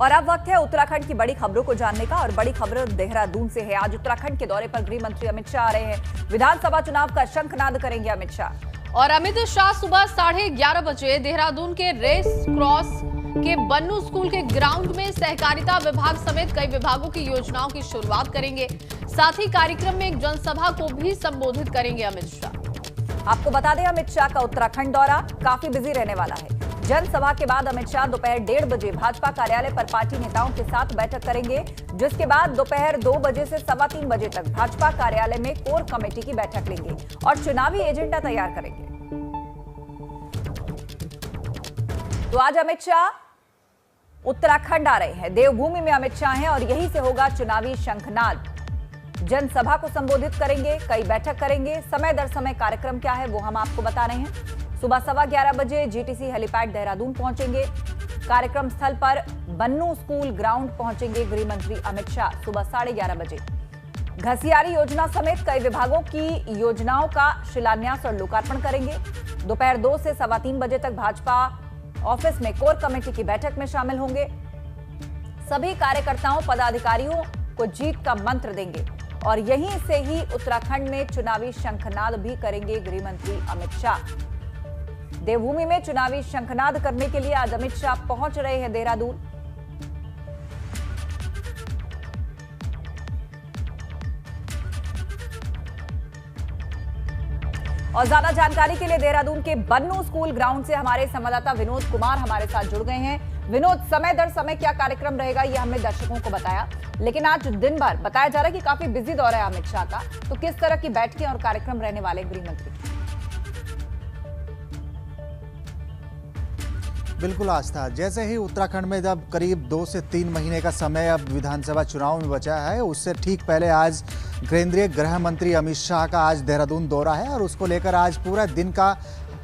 और अब वक्त है उत्तराखंड की बड़ी खबरों को जानने का और बड़ी खबर देहरादून से है। आज उत्तराखंड के दौरे पर गृह मंत्री अमित शाह आ रहे हैं। विधानसभा चुनाव का शंखनाद करेंगे अमित शाह। और अमित शाह सुबह 11:30 बजे देहरादून के रेस क्रॉस के बन्नू स्कूल के ग्राउंड में सहकारिता विभाग समेत कई विभागों की योजनाओं की शुरुआत करेंगे। साथ ही कार्यक्रम में एक जनसभा को भी संबोधित करेंगे अमित शाह। आपको बता दें, अमित शाह का उत्तराखंड दौरा काफी बिजी रहने वाला है। जनसभा के बाद अमित शाह दोपहर 1:30 बजे भाजपा कार्यालय पर पार्टी नेताओं के साथ बैठक करेंगे, जिसके बाद दोपहर 2 बजे से 3:15 बजे तक भाजपा कार्यालय में कोर कमेटी की बैठक लेंगे और चुनावी एजेंडा तैयार करेंगे। तो आज अमित शाह उत्तराखंड आ रहे हैं। देवभूमि में अमित शाह हैं और यहीं से होगा चुनावी शंखनाद। जनसभा को संबोधित करेंगे, कई बैठक करेंगे। समय दर समय कार्यक्रम क्या है वो हम आपको बता रहे हैं। सुबह 11:15 बजे जीटीसी हेलीपैड देहरादून पहुंचेंगे। कार्यक्रम स्थल पर बन्नू स्कूल ग्राउंड पहुंचेंगे गृह मंत्री अमित शाह सुबह 11:30 बजे। घसियारी योजना समेत कई विभागों की योजनाओं का शिलान्यास और लोकार्पण करेंगे। दोपहर 2 से 3:15 बजे तक भाजपा ऑफिस में कोर कमेटी की बैठक में शामिल होंगे। सभी कार्यकर्ताओं पदाधिकारियों को जीत का मंत्र देंगे और यहीं से ही उत्तराखंड में चुनावी शंखनाद भी करेंगे गृह मंत्री अमित शाह। देवभूमि में चुनावी शंखनाद करने के लिए आज अमित शाह पहुंच रहे हैं देहरादून। और ज्यादा जानकारी के लिए देहरादून के बन्नू स्कूल ग्राउंड से हमारे संवाददाता विनोद कुमार हमारे साथ जुड़ गए हैं। विनोद, समय दर समय क्या कार्यक्रम रहेगा ये हमने दर्शकों को बताया, लेकिन आज दिन भर बताया जा रहा है कि काफी बिजी दौरा है अमित शाह का, तो किस तरह की बैठकें और कार्यक्रम रहने वाले गृह मंत्री? बिल्कुल आस्था, जैसे ही उत्तराखंड में जब करीब 2 से 3 महीने का समय अब विधानसभा चुनाव में बचा है, उससे ठीक पहले आज केंद्रीय गृह मंत्री अमित शाह का आज देहरादून दौरा है और उसको लेकर आज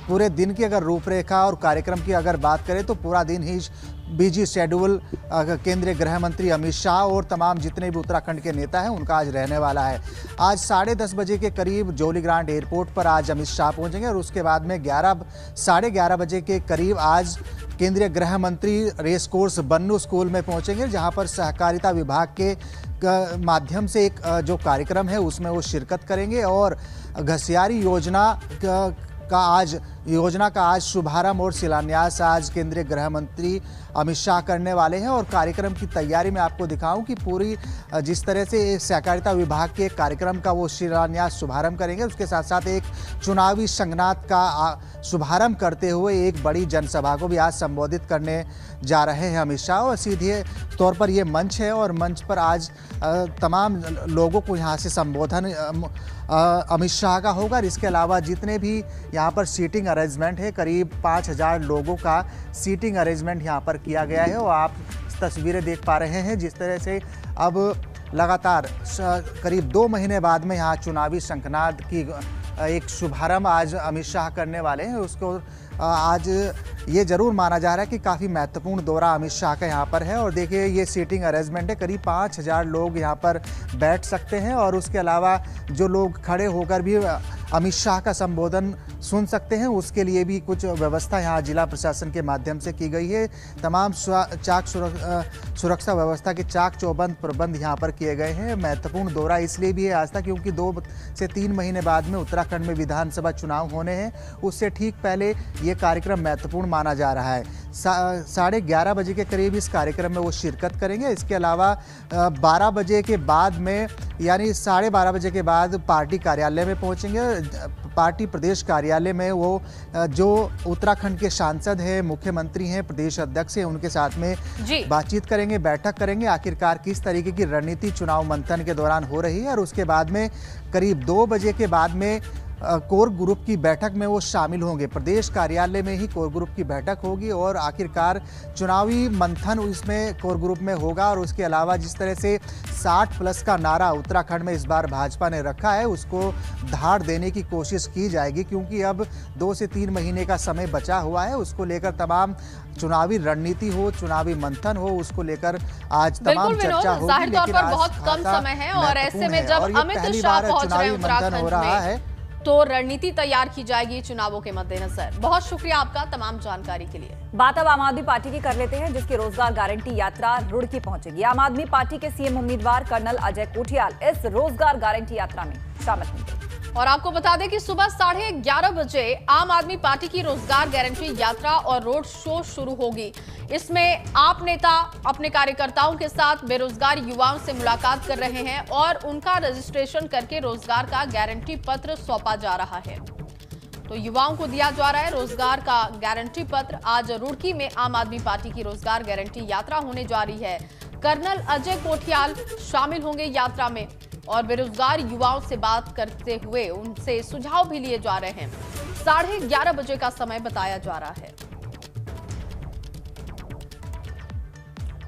पूरे दिन की अगर रूपरेखा और कार्यक्रम की अगर बात करें तो पूरा दिन ही बिजी शेड्यूल केंद्रीय गृह मंत्री अमित शाह और तमाम जितने भी उत्तराखंड के नेता हैं उनका आज रहने वाला है। आज 10:30 बजे के करीब जोलीग्रांट एयरपोर्ट पर आज अमित शाह पहुंचेंगे और उसके बाद में 11:30 बजे के करीब आज केंद्रीय गृह मंत्री रेस कोर्स बन्नू स्कूल में पहुंचेंगे, जहां पर सहकारिता विभाग के माध्यम से एक जो कार्यक्रम है उसमें वो शिरकत करेंगे और घसियारी योजना का आज शुभारंभ और शिलान्यास आज केंद्रीय गृह मंत्री अमित शाह करने वाले हैं। और कार्यक्रम की तैयारी में आपको दिखाऊं कि पूरी जिस तरह से सहकारिता विभाग के कार्यक्रम का वो शिलान्यास शुभारंभ करेंगे, उसके साथ साथ एक चुनावी शंखनाद का शुभारंभ करते हुए एक बड़ी जनसभा को भी आज संबोधित करने जा रहे हैं अमित शाह। और सीधे तौर पर ये मंच है और मंच पर आज तमाम लोगों को यहाँ से संबोधन अमित शाह का होगा। इसके अलावा जितने भी यहाँ पर सीटिंग अरेंजमेंट है, करीब 5000 लोगों का सीटिंग अरेंजमेंट यहाँ पर किया गया है और आप तस्वीरें देख पा रहे हैं जिस तरह से अब लगातार करीब 2 महीने बाद में यहाँ चुनावी शंखनाद की एक शुभारंभ आज अमित शाह करने वाले हैं। उसको आज ये जरूर माना जा रहा है कि काफ़ी महत्वपूर्ण दौरा अमित शाह का यहाँ पर है। और देखिए ये सीटिंग अरेंजमेंट है, करीब 5000 लोग यहाँ पर बैठ सकते हैं और उसके अलावा जो लोग खड़े होकर भी अमित शाह का संबोधन सुन सकते हैं, उसके लिए भी कुछ व्यवस्था यहाँ जिला प्रशासन के माध्यम से की गई है। तमाम सुरक्षा व्यवस्था के चाक चौबंद प्रबंध यहाँ पर किए गए हैं। महत्वपूर्ण दौरा इसलिए भी है आज तक क्योंकि 2 से 3 महीने बाद में उत्तराखंड में विधानसभा चुनाव होने हैं, उससे ठीक पहले ये कार्यक्रम महत्वपूर्ण माना जा रहा है। 11:30 बजे के करीब इस कार्यक्रम में वो शिरकत करेंगे। इसके अलावा 12 बजे के बाद में यानी 12:30 बजे के बाद पार्टी कार्यालय में पहुंचेंगे। पार्टी प्रदेश कार्यालय में वो जो उत्तराखंड के सांसद हैं, मुख्यमंत्री हैं, प्रदेश अध्यक्ष हैं, उनके साथ में बातचीत करेंगे, बैठक करेंगे आखिरकार किस तरीके की रणनीति चुनाव मंथन के दौरान हो रही है। और उसके बाद में करीब 2 बजे के बाद में कोर ग्रुप की बैठक में वो शामिल होंगे। प्रदेश कार्यालय में ही कोर ग्रुप की बैठक होगी और आखिरकार चुनावी मंथन इसमें कोर ग्रुप में होगा। और उसके अलावा जिस तरह से 60+ का नारा उत्तराखंड में इस बार भाजपा ने रखा है, उसको धार देने की कोशिश की जाएगी क्योंकि अब 2 से 3 महीने का समय बचा हुआ है। उसको लेकर तमाम चुनावी रणनीति हो, चुनावी मंथन हो, उसको लेकर आज तमाम चर्चा होगी। जाहिर तौर पर बहुत कम समय है और ऐसे में जब अमित शाह पहुंच रहे हैं उत्तराखंड में, तो रणनीति तैयार की जाएगी चुनावों के मद्देनजर। बहुत शुक्रिया आपका तमाम जानकारी के लिए। बात अब आम आदमी पार्टी की कर लेते हैं, जिसकी रोजगार गारंटी यात्रा रुड़की पहुंचेगी। आम आदमी पार्टी के सीएम उम्मीदवार कर्नल अजय कोठियाल इस रोजगार गारंटी यात्रा में शामिल होंगे। और आपको बता दें कि सुबह 11:30 बजे आम आदमी पार्टी की रोजगार गारंटी यात्रा और रोड शो शुरू होगी। इसमें आप नेता अपने कार्यकर्ताओं के साथ बेरोजगार युवाओं से मुलाकात कर रहे हैं और उनका रजिस्ट्रेशन करके रोजगार का गारंटी पत्र सौंपा जा रहा है। तो युवाओं को दिया जा रहा है रोजगार का गारंटी पत्र। आज रुड़की में आम आदमी पार्टी की रोजगार गारंटी यात्रा होने जा रही है। कर्नल अजय कोठियाल शामिल होंगे यात्रा में और बेरोजगार युवाओं से बात करते हुए उनसे सुझाव भी लिए जा रहे हैं। 11:30 बजे का समय बताया जा रहा है।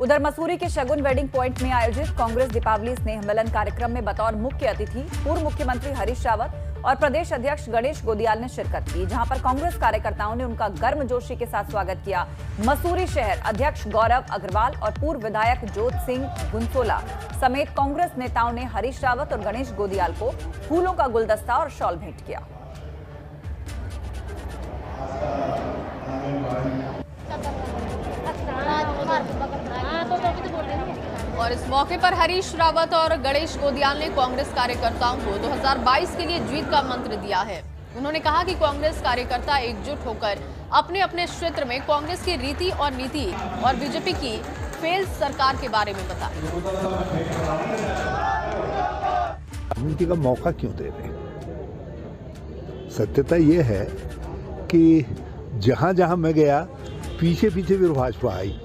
उधर मसूरी के शगुन वेडिंग पॉइंट में आयोजित कांग्रेस दीपावली स्नेह मिलन कार्यक्रम में बतौर मुख्य अतिथि पूर्व मुख्यमंत्री हरीश रावत और प्रदेश अध्यक्ष गणेश गोदियाल ने शिरकत की, जहां पर कांग्रेस कार्यकर्ताओं ने उनका गर्मजोशी के साथ स्वागत किया। मसूरी शहर अध्यक्ष गौरव अग्रवाल और पूर्व विधायक जोत सिंह गुंसोला समेत कांग्रेस नेताओं ने हरीश रावत और गणेश गोदियाल को फूलों का गुलदस्ता और शॉल भेंट किया। और इस मौके पर हरीश रावत और गणेश गोदियाल ने कांग्रेस कार्यकर्ताओं को 2022 के लिए जीत का मंत्र दिया है। उन्होंने कहा कि कांग्रेस कार्यकर्ता एकजुट होकर अपने अपने क्षेत्र में कांग्रेस की रीति और नीति और बीजेपी की फेल सरकार के बारे में बताएं। राजनीति का मौका क्यों दे रहे हैं? सत्यता ये है कि जहां जहां मैं गया पीछे पीछे भी भाजपा आई।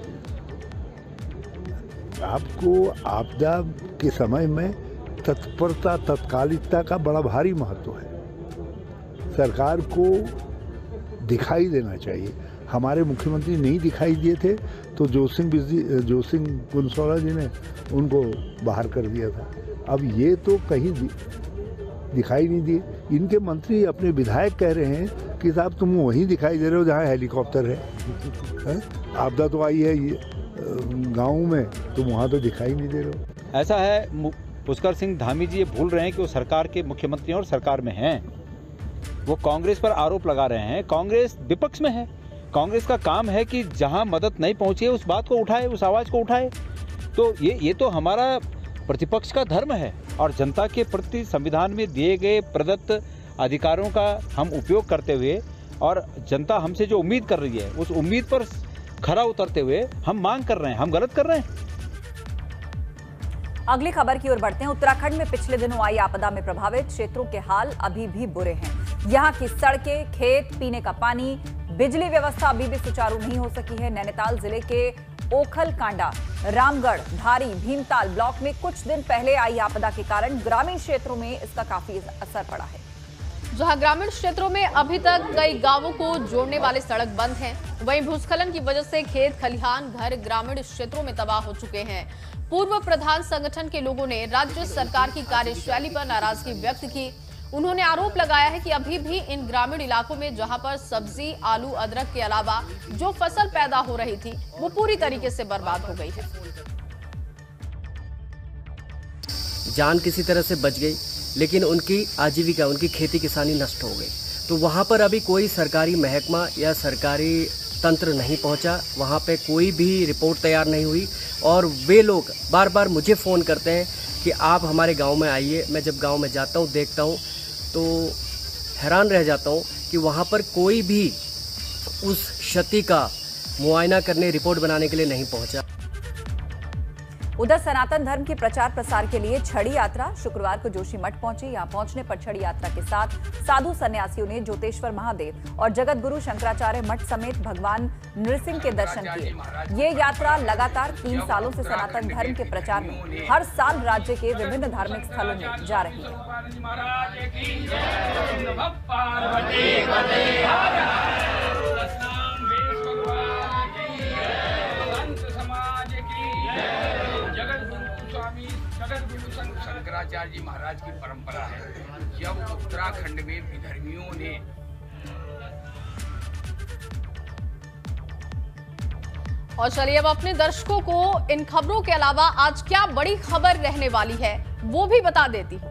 आपको आपदा के समय में तत्परता तत्कालिकता का बड़ा भारी महत्व है। सरकार को दिखाई देना चाहिए। हमारे मुख्यमंत्री नहीं दिखाई दिए थे तो जोत सिंह गुंसोला जी ने उनको बाहर कर दिया था। अब ये तो कहीं दिखाई नहीं दिए। इनके मंत्री अपने विधायक कह रहे हैं कि साहब तुम वहीं दिखाई दे रहे हो जहाँ हेलीकॉप्टर है? आपदा तो आई है ये गाँव में, तुम वहाँ तो दिखाई नहीं दे रहे हो। ऐसा है, पुष्कर सिंह धामी जी ये भूल रहे हैं कि वो सरकार के मुख्यमंत्री और सरकार में हैं। वो कांग्रेस पर आरोप लगा रहे हैं। कांग्रेस विपक्ष में है। कांग्रेस का काम है कि जहां मदद नहीं पहुंची है उस बात को उठाए, उस आवाज को उठाए। तो ये तो हमारा प्रतिपक्ष का धर्म है और जनता के प्रति संविधान में दिए गए प्रदत्त अधिकारों का हम उपयोग करते हुए और जनता हमसे जो उम्मीद कर रही है उस उम्मीद पर खरा उतरते हुए हम मांग कर रहे हैं। हम गलत कर रहे हैं? अगली खबर की ओर बढ़ते हैं। उत्तराखंड में पिछले दिनों आई आपदा में प्रभावित क्षेत्रों के हाल अभी भी बुरे हैं। यहाँ की सड़कें, खेत, पीने का पानी, बिजली व्यवस्था अभी भी सुचारू नहीं हो सकी है। नैनीताल जिले के ओखल कांडा, रामगढ़, धारी, भीमताल ब्लॉक में कुछ दिन पहले आई आपदा के कारण ग्रामीण क्षेत्रों में इसका काफी असर पड़ा है। जहां ग्रामीण क्षेत्रों में अभी तक कई गांवों को जोड़ने वाले सड़क बंद हैं, वहीं भूस्खलन की वजह से खेत, खलिहान, घर ग्रामीण क्षेत्रों में तबाह हो चुके हैं। पूर्व प्रधान संगठन के लोगों ने राज्य सरकार की कार्यशैली पर नाराजगी व्यक्त की। उन्होंने आरोप लगाया है कि अभी भी इन ग्रामीण इलाकों में जहां पर सब्जी, आलू, अदरक के अलावा जो फसल पैदा हो रही थी वो पूरी तरीके से बर्बाद हो गई है। जान किसी तरह से बच गई, लेकिन उनकी आजीविका, उनकी खेती किसानी नष्ट हो गई। तो वहाँ पर अभी कोई सरकारी महकमा या सरकारी तंत्र नहीं पहुँचा, वहाँ पे कोई भी रिपोर्ट तैयार नहीं हुई और वे लोग बार बार मुझे फ़ोन करते हैं कि आप हमारे गांव में आइए। मैं जब गांव में जाता हूँ, देखता हूँ तो हैरान रह जाता हूँ कि वहाँ पर कोई भी उस क्षति का मुआयना करने, रिपोर्ट बनाने के लिए नहीं पहुँचा। उधर सनातन धर्म के प्रचार प्रसार के लिए छड़ी यात्रा शुक्रवार को जोशीमठ पहुंची। यहां पहुंचने पर छड़ी यात्रा के साथ साधु सन्यासियों ने ज्योतेश्वर महादेव और जगत गुरु शंकराचार्य मठ समेत भगवान नृसिंह के दर्शन किए। ये यात्रा लगातार 3 सालों से सनातन धर्म के प्रचार में हर साल राज्य के विभिन्न धार्मिक स्थलों में जा रही है। शंकराचार्य जी महाराज की परंपरा है। जब उत्तराखंड में विधर्मियों ने और चलिए अब अपने दर्शकों को इन खबरों के अलावा आज क्या बड़ी खबर रहने वाली है वो भी बता देती हूँ।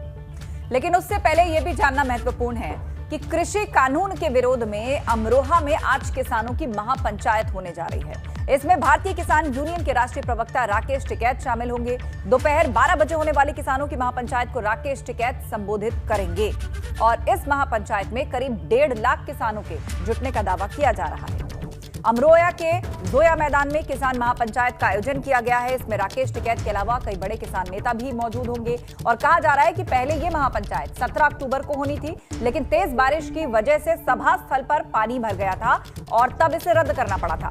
लेकिन उससे पहले यह भी जानना महत्वपूर्ण है कि कृषि कानून के विरोध में अमरोहा में आज किसानों की महापंचायत होने जा रही है। इसमें भारतीय किसान यूनियन के राष्ट्रीय प्रवक्ता राकेश टिकैत शामिल होंगे। दोपहर 12 बजे होने वाली किसानों की महापंचायत को राकेश टिकैत संबोधित करेंगे और इस महापंचायत में करीब 1.5 लाख किसानों के जुटने का दावा किया जा रहा है। अमरोहा के जोया मैदान में किसान महापंचायत का आयोजन किया गया है। इसमें राकेश टिकैत के अलावा कई बड़े किसान नेता भी मौजूद होंगे और कहा जा रहा है कि पहले ये महापंचायत 17 अक्टूबर को होनी थी, लेकिन तेज बारिश की वजह से सभा स्थल पर पानी भर गया था और तब इसे रद्द करना पड़ा था।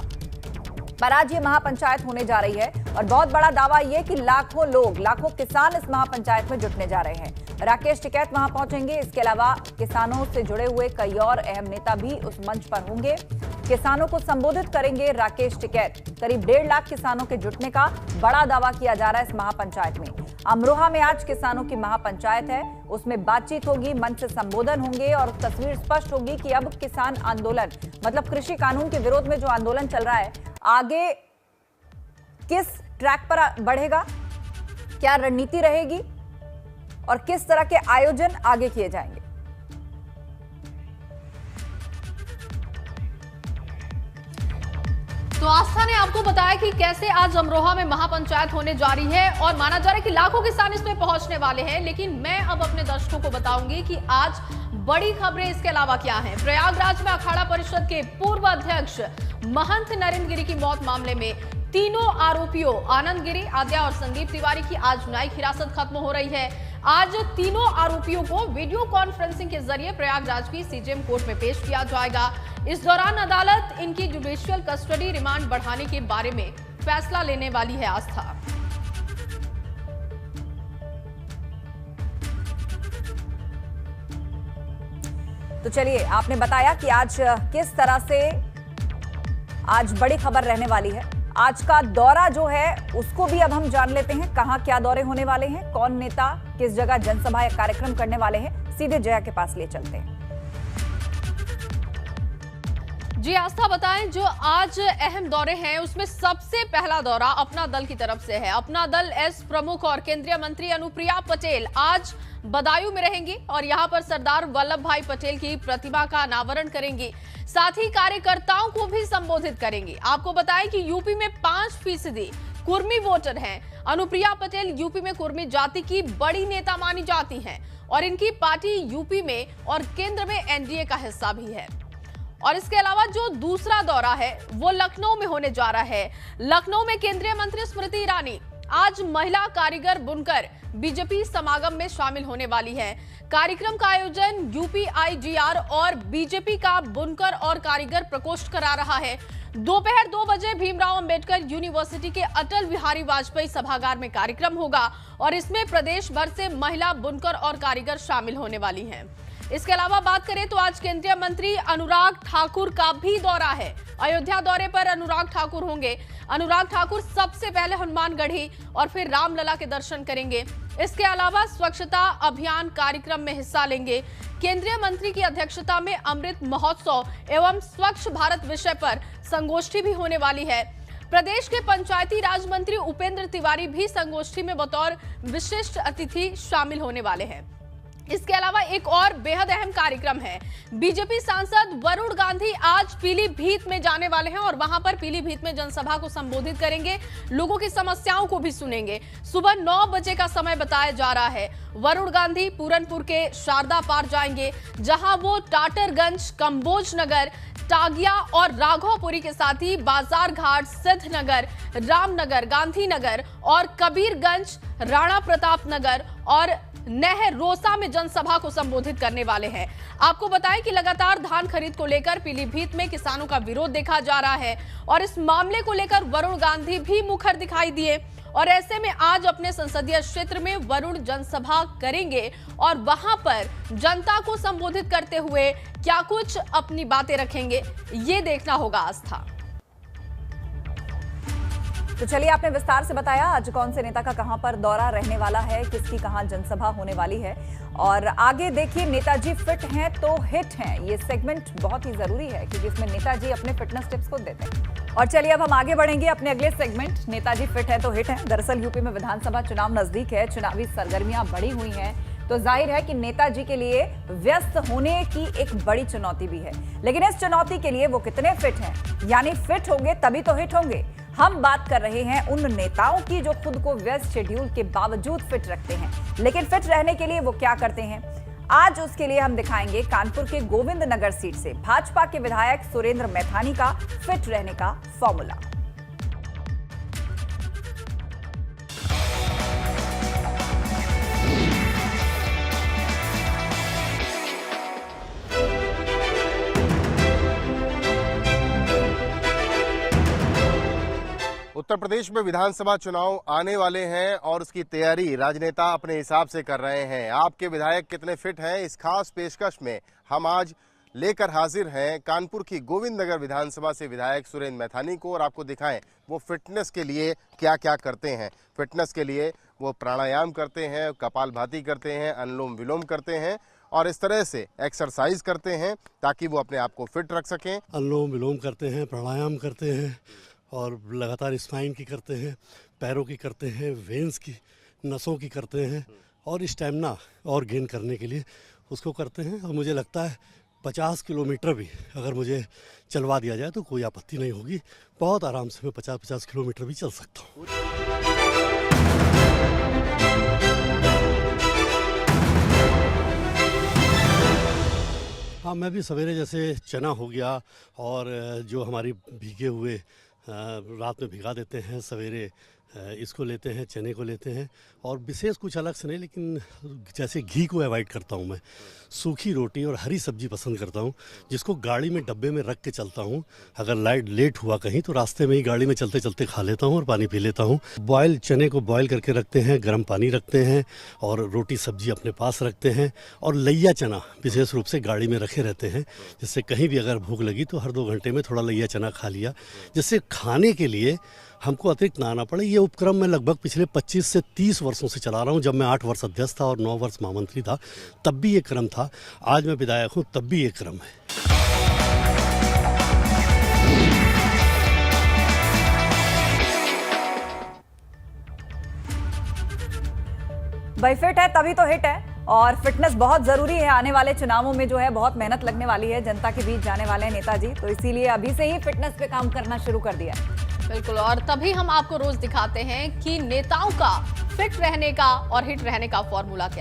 पर आज ये महापंचायत होने जा रही है और बहुत बड़ा दावा ये कि लाखों लोग, लाखों किसान इस महापंचायत में जुटने जा रहे हैं। राकेश टिकैत वहां पहुंचेंगे। इसके अलावा किसानों से जुड़े हुए कई और अहम नेता भी उस मंच पर होंगे। किसानों को संबोधित करेंगे राकेश टिकैत। करीब 1.5 लाख किसानों के जुटने का बड़ा दावा किया जा रहा है इस महापंचायत में। अमरोहा में आज किसानों की महापंचायत है, उसमें बातचीत होगी, मंच से संबोधन होंगे और तस्वीर स्पष्ट होगी कि अब किसान आंदोलन, मतलब कृषि कानून के विरोध में जो आंदोलन चल रहा है, आगे किस ट्रैक पर बढ़ेगा, क्या रणनीति रहेगी और किस तरह के आयोजन आगे किए जाएंगे। तो आस्था ने आपको बताया कि कैसे आज अमरोहा में महापंचायत होने जा रही है और माना जा रहा है कि लाखों किसान इसमें पहुंचने वाले हैं। लेकिन मैं अब अपने दर्शकों को बताऊंगी कि आज बड़ी खबरें इसके अलावा क्या हैं। प्रयागराज में अखाड़ा परिषद के पूर्व अध्यक्ष महंत नरेंद्र गिरी की मौत मामले में तीनों आरोपियों आनंद गिरी, आद्या और संदीप तिवारी की आज न्यायिक हिरासत खत्म हो रही है। आज तीनों आरोपियों को वीडियो कॉन्फ्रेंसिंग के जरिए प्रयागराज की सीजेएम कोर्ट में पेश किया जाएगा। इस दौरान अदालत इनकी जुडिशियल कस्टडी रिमांड बढ़ाने के बारे में फैसला लेने वाली है। आस्था, तो चलिए, आपने बताया कि आज किस तरह से आज बड़ी खबर रहने वाली है। आज का दौरा जो है उसको भी अब हम जान लेते हैं, कहां क्या दौरे होने वाले हैं, कौन नेता किस जगह जनसभा या कार्यक्रम करने वाले हैं। सीधे जया के पास ले चलते हैं। जी आस्था, बताएं जो आज अहम दौरे हैं उसमें सबसे पहला दौरा अपना दल की तरफ से है। अपना दल एस प्रमुख और केंद्रीय मंत्री अनुप्रिया पटेल आज बदायूं में रहेंगी और यहां पर सरदार वल्लभ भाई पटेल की प्रतिमा का अनावरण करेंगी। साथ ही कार्यकर्ताओं को भी संबोधित करेंगी। आपको बताएं कि यूपी में 5% कुर्मी वोटर हैं। अनुप्रिया पटेल यूपी में कुर्मी जाति की बड़ी नेता मानी जाती हैं और इनकी पार्टी यूपी में और केंद्र में एनडीए का हिस्सा भी है। और इसके अलावा जो दूसरा दौरा है वो लखनऊ में होने जा रहा है। लखनऊ में केंद्रीय मंत्री स्मृति ईरानी आज महिला कारीगर बुनकर बीजेपी समागम में शामिल होने वाली है। कार्यक्रम का आयोजन यूपीआईजीआर और बीजेपी का बुनकर और कारीगर प्रकोष्ठ करा रहा है। दोपहर 2 बजे भीमराव अंबेडकर यूनिवर्सिटी के अटल बिहारी वाजपेयी सभागार में कार्यक्रम होगा और इसमें प्रदेश भर से महिला बुनकर और कारीगर शामिल होने वाली हैं। इसके अलावा बात करें तो आज केंद्रीय मंत्री अनुराग ठाकुर का भी दौरा है। अयोध्या दौरे पर अनुराग ठाकुर होंगे। अनुराग ठाकुर सबसे पहले हनुमानगढ़ी और फिर रामलला के दर्शन करेंगे। इसके अलावा स्वच्छता अभियान कार्यक्रम में हिस्सा लेंगे। केंद्रीय मंत्री की अध्यक्षता में अमृत महोत्सव एवं स्वच्छ भारत विषय पर संगोष्ठी भी होने वाली है। प्रदेश के पंचायती राज मंत्री उपेंद्र तिवारी भी संगोष्ठी में बतौर विशिष्ट अतिथि शामिल होने वाले हैं। इसके अलावा एक और बेहद अहम कार्यक्रम है। बीजेपी सांसद वरुण गांधी आज पीलीभीत में जाने वाले हैं और वहां पर पीलीभीत में जनसभा को संबोधित करेंगे, लोगों की समस्याओं को भी सुनेंगे। सुबह 9 बजे का समय बताया जा रहा है। वरुण गांधी पूरनपुर के शारदा पार जाएंगे, जहां वो टाटरगंज, कंबोज नगर, टागिया और राघोपुरी के साथ ही बाजार घाट, सिद्धनगर, रामनगर, गांधीनगर और कबीरगंज, राणा प्रताप नगर और नहर रोसा में जनसभा को संबोधित करने वाले हैं। आपको बताएं कि लगातार धान खरीद को लेकर पीलीभीत में किसानों का विरोध देखा जा रहा है और इस मामले को लेकर वरुण गांधी भी मुखर दिखाई दिए और ऐसे में आज अपने संसदीय क्षेत्र में वरुण जनसभा करेंगे और वहां पर जनता को संबोधित करते हुए क्या कुछ अपनी बातें रखेंगे, ये देखना होगा। आस्था, तो चलिए, आपने विस्तार से बताया आज कौन से नेता का कहां पर दौरा रहने वाला है, किसकी कहां जनसभा होने वाली है। और आगे देखिए, नेताजी फिट हैं तो हिट हैं, ये सेगमेंट बहुत ही जरूरी है क्योंकि इसमें नेताजी अपने फिटनेस टिप्स को देते हैं। और चलिए अब हम आगे बढ़ेंगे अपने अगले सेगमेंट, नेताजी फिट है तो हिट है। दरअसल यूपी में विधानसभा चुनाव नजदीक है, चुनावी सरगर्मियां बढ़ी हुई हैं, तो जाहिर है कि नेताजी के लिए व्यस्त होने की एक बड़ी चुनौती भी है। लेकिन इस चुनौती के लिए वो कितने फिट हैं, यानी फिट होंगे तभी तो हिट होंगे। हम बात कर रहे हैं उन नेताओं की जो खुद को व्यस्त शेड्यूल के बावजूद फिट रखते हैं, लेकिन फिट रहने के लिए वो क्या करते हैं, आज उसके लिए हम दिखाएंगे कानपुर के गोविंद नगर सीट से भाजपा के विधायक सुरेंद्र मैथानी का फिट रहने का फॉर्मूला। उत्तर प्रदेश में विधानसभा चुनाव आने वाले हैं और उसकी तैयारी राजनेता अपने हिसाब से कर रहे हैं। आपके विधायक कितने फिट हैं, इस खास पेशकश में हम आज लेकर हाजिर हैं कानपुर की गोविंद नगर विधानसभा से विधायक सुरेंद्र मैथानी को, और आपको दिखाएं वो फिटनेस के लिए क्या क्या करते हैं। फिटनेस के लिए वो प्राणायाम करते हैं, कपालभाति करते हैं, अनुलोम विलोम करते हैं और इस तरह से एक्सरसाइज करते हैं ताकि वो अपने आप को फिट रख सकें। अनुलोम विलोम करते हैं, प्राणायाम करते हैं और लगातार स्पाइन की करते हैं, पैरों की करते हैं, वेन्स की, नसों की करते हैं और स्टैमिना और गेन करने के लिए उसको करते हैं। और मुझे लगता है 50 किलोमीटर भी अगर मुझे चलवा दिया जाए तो कोई आपत्ति नहीं होगी। बहुत आराम से मैं 50-50 किलोमीटर भी चल सकता हूँ। हाँ, मैं भी सवेरे जैसे चना हो गया और जो हमारी भीगे हुए रात में भिगा देते हैं, सवेरे इसको लेते हैं, चने को लेते हैं और विशेष कुछ अलग से नहीं, लेकिन जैसे घी को अवॉइड करता हूँ मैं, सूखी रोटी और हरी सब्जी पसंद करता हूँ जिसको गाड़ी में डब्बे में रख के चलता हूँ। अगर लेट हुआ कहीं तो रास्ते में ही गाड़ी में चलते चलते खा लेता हूँ और पानी पी लेता हूँ। बॉयल चने को बॉयल करके रखते हैं, गर्म पानी रखते हैं और रोटी सब्जी अपने पास रखते हैं और लैया चना विशेष रूप से गाड़ी में रखे रहते हैं, जिससे कहीं भी अगर भूख लगी तो हर 2 घंटे में थोड़ा लैया चना खा लिया, जिससे खाने के लिए हमको अतिरिक्त ना आना पड़े। ये उपक्रम मैं लगभग पिछले 25 से 30 वर्षों से चला रहा हूँ। जब मैं 8 वर्ष अध्यक्ष था और 9 वर्ष महामंत्री था तब भी ये क्रम था, आज मैं विधायक हूँ तब भी ये क्रम है। भाई फिट है तभी तो हिट है और फिटनेस बहुत जरूरी है। आने वाले चुनावों में जो है बहुत मेहनत लगने वाली है, जनता के बीच जाने वाले हैं नेताजी, तो इसीलिए अभी से ही फिटनेस पे काम करना शुरू कर दिया है। बिल्कुल, और तभी हम आपको रोज दिखाते हैं कि नेताओं का फिट रहने का और हिट रहने का फॉर्मूला क्या है।